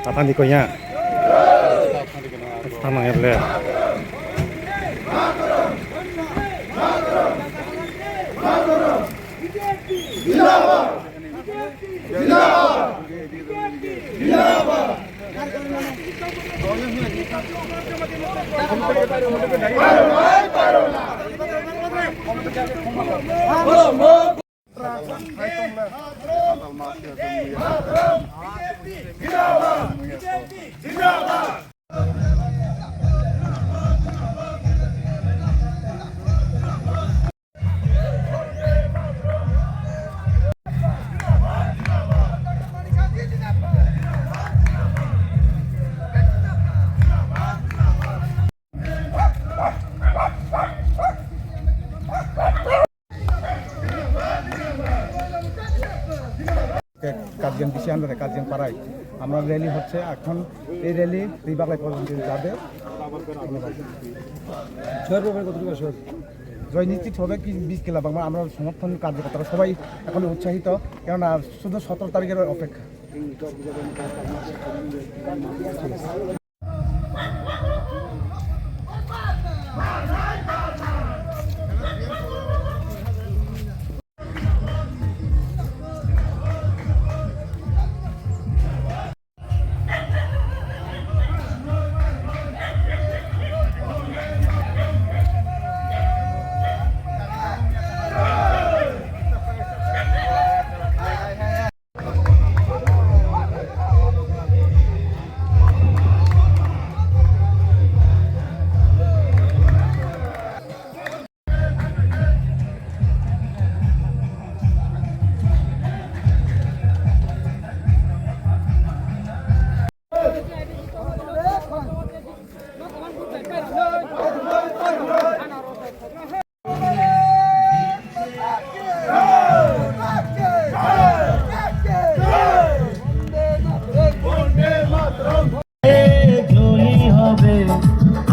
Apa nih konya? Sama ya boleh. কাজিয়ান বিশি আন্ডারে কাজিয়ান পাড়ায় আমরা র্যালি হচ্ছে এখন এই র্যালি দুই বাংলায় পর্যন্ত যাবে। জয় নিশ্চিত হবে কি 20 কিলো বাংলা আমরা সমর্থন কার্যকর্তারা সবাই এখন উৎসাহিত, কেননা শুধু 17 তারিখের অপেক্ষা।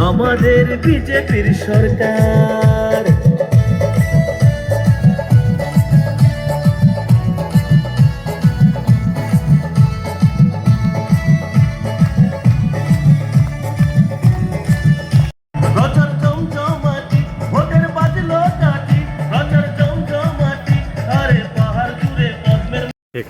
আমাদের বিজেপির সরকার প্রচার জমজমাটি ভোটের বাজলো কাটি প্রচার জমজমাটি আরে পাহাড় জুড়ে পদ্মের ঠিক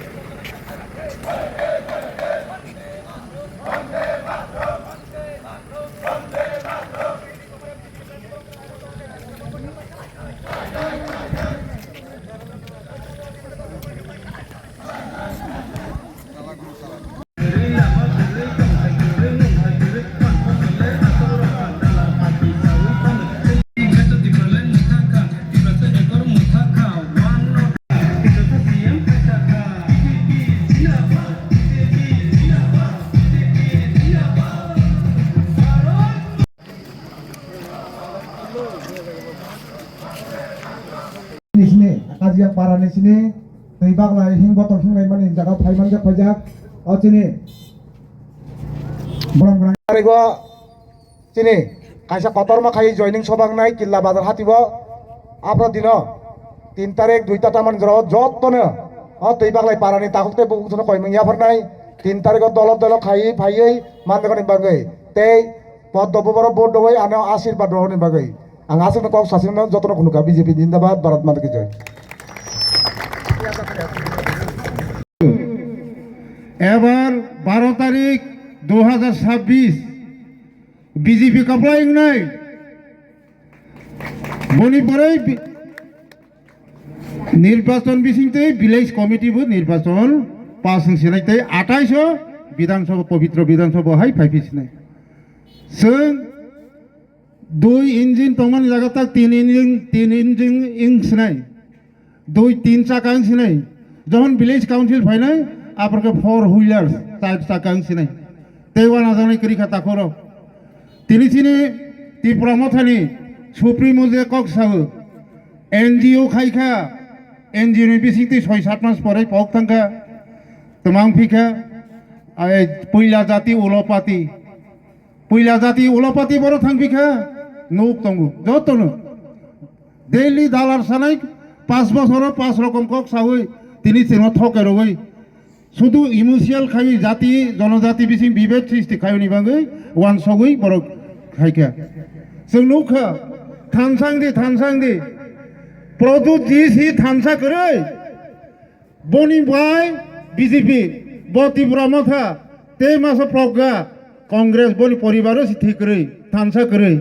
kajian para di sini teribak lah hing botol hing lain mana jaga payman jak pajak oh sini berang-berang hari gua sini kaisa kotor mah kai joining sobang naik killa bazar hati bo apa dino 3 tarik 2 taman jero jot to ne oh teribak lai para ni takut te bu sono koi mengya pernai 3 tarik dolok dolok kai phai mande kani bagai te poddo boro board doi ana আশীর্বাদ রহনি bagai ang asal na kau sasin na jotono kunuka BJP জিন্দাবাদ ভারত মাতা কি জয়। এবার 12 তারিখ 2026 BJP কাপড়াইং নাই মণিপুরে নির্বাচন বিসিংতে village কমিটিবো নির্বাচন পাস সিনাইতে 28 বিধানসভা পবিত্র বিধানসভা হাই ফাইফিসনাই जों 2 ইঞ্জিন তমান জায়গাটা 3 ইঞ্জিন ইংসনাই 2-3 চাকা ইংসনাই যখন ভিলেজ কাউন্সিল ফাইনাই আপনাকে 4 হুইলার 4 চাকা ইংসনাই তেওয়া না জানাই করি খাতা করো তিনি চিনি ত্রিপুরা মথানি সুপ্রিমো যে কক সাহ এনজিও খাইখা এনজিও নি বিসিংতে 6-7 মাস পরে পক থাকা তমাং ফিখা পয়লা জাতি ওলপাতি বড় থাকবিখা নৌক তঙ্গু যতনো ডেইলি দালার সানাই 5 বছর 5 রকম কক সাউই তিনি সিংহ থকে রই শুধু ইমোশনাল খাই জাতি জনজাতি বিসিং বিভেদ সৃষ্টি খায়নি বাঙ্গै ওয়ান সগৈ বড় খাইকা जों नुखा थानसांदि प्रदुत जी सी थानसा करे बनी बाय बीजेपी बतिपुरा मथा ते मास प्रज्ञा कांग्रेस बनी परिवार सिथि करे थानसा करे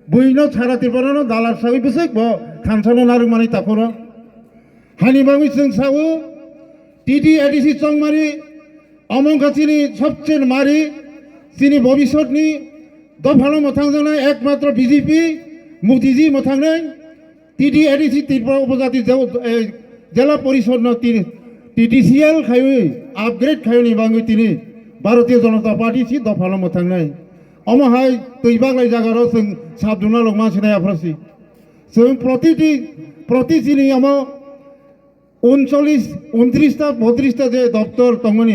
बुइनो छारा तिरपनो दालार सावै बसै ब थानसानो नारु मानै ताखरो हानि बाङै जों सावो टीटी एडीसी चंगमारी अमंगाचिनी सबसे मारी चिनी भविष्यतनि दफानो मोथांजोंनो एकमात्र बीजेपी मोदीजी मोथांनो टीटी एडीसी त्रिपुरा उपजाति जिला परिषद टीटीसीएल खायो आपग्रेड खायोनि बाङै तिनि भारतीय जनता पार्टी सी दफानो मोथांनो अमहाय दैबागलाय जागारो जों साबदुना लग मानसिनाय आफ्रासि जों प्रतिदिनि अम 29टा 32टा जे दफ्तर दंमोन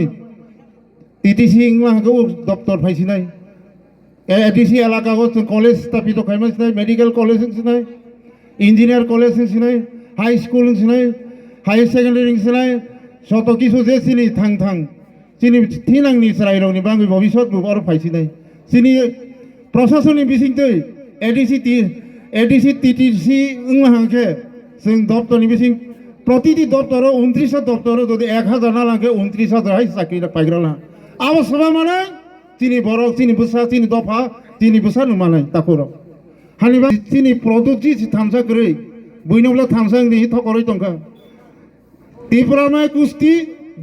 टीटीसी इंग्लांगो दफ्तर फायसिनाय एडीसी एलाकागो जों कलेज स्थापित खालामनाय मेडिकल कलेज सिनाय इंजिनियर कलेज सिनाय हाई स्कूल सिनाय हाई सेकेंडरी सिनाय शत किसु जे सिनि थां सिनि थिनांनि रायरंनि बाङै भबिष्यत बुबार फायसिनाय सिनि प्रशासननि बिसिंतै एडीसी टीटीसी इंग्लांगे जों दफ्तरनि बिसिं प्रतिटी दफ्तर 29 दफ्तर যদি 1000 না লাগে 29000 হাই চাকরি পাইগ্রা না আবার সবা মানে তিনি বড় তিনি বুসা তিনি দফা তিনি বুসা নুমানাই তাকর হানিবা তিনি প্রদুজি থামসা করে বইনবলা থামসা দি থকরই টঙ্কা ত্রিপুরা মে কুস্তি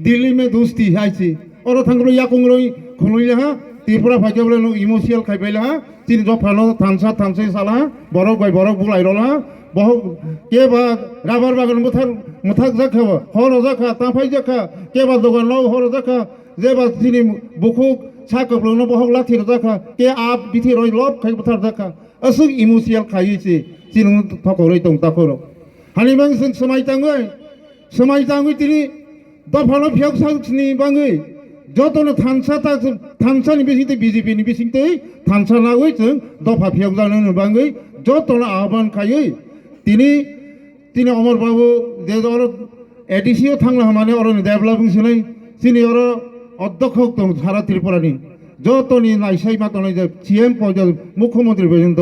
দিল্লি মে দুস্তি আইছি ওর থাঙ্গলো ইয়া কুংরই খুনইলা হা ত্রিপুরা ভাগে বলে ইমোশনাল খাইবাইলা হা তিনি দফানো থামসা সালা বড় গয় বড় বুলাই রলা বহু কেবা রাবার বাগান মুথাক জাখা হর জাখা তাফাই জাখা কেবা দোকান লাও হর জাখা जेबा दिनै बुखुक साकब्लनो बहक लाथिर जाखा के आप बिथि रय लब खाइ बथार जाखा असुक इमोशनाल खायैसे सिनु थकरै दं ताखरो हानिबां जों समायताङै तिनि दफानो फियाक सानि बाङै जतनो थानसानि बिसिंते बीजेपी नि बिसिंते थानसा नागै जों दफा फियाक जानो बाङै जतनो आह्वान खायै तिनि अमर बाबु जे एडीसीओ थांनो माने अरन डेभलपिं सिनाय सिनि अर अध्यक्ष दं सारा त्रिपुरानि जतनि नायसाय मातनै जे सीएम पद मुख्यमंत्री पर्यन्त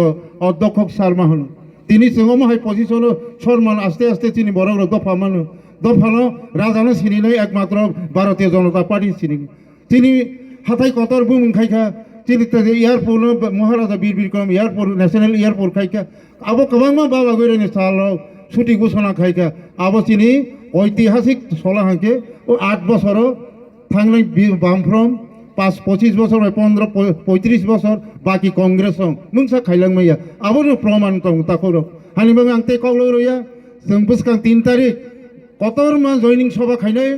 अध्यक्ष शर्मा हन তিনি जोंमाहाय पजिशन सन्मान आस्ते आस्ते তিনি बड़ दफा मानो दफानो राजानो सिनिनाय एकमात्र भारतीय जनता पार्टी सिनि তিনি हाथाय कतर बुमुं खायखा তিনি एयारपोर्ट महाराजा बीर बिक्रम एयारपोर्ट नेशनल एयारपोर्ट खायखा आबो गोबांमा बाबा गैरनि सालाव छुट्टी घोषणा खायखा आबो তিনি ऐतिहासिक सलाहांके 8 बছर थांनाय बामफ्रम 25 बছर 35 बছर बाकी कांग्रेस मुंसा खायलांमैया आबो प्रमाण दं ताखरो हानिबां आंते कौलरया जों बुसखां 3 तारिख कतरमा जयनिं सभा खायनाय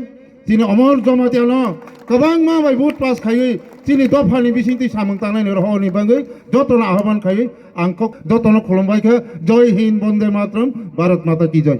दिनै अमर जमातियानो गोबां मा बाय बुट पास खायै दिनै दफानि बिसिंति सामं तांनाय रहनि बाङै जतन आह्वान खायै आंखौ जतन खुलुमबायखो जय हिंद वंदे मातरम भारत माता की जय।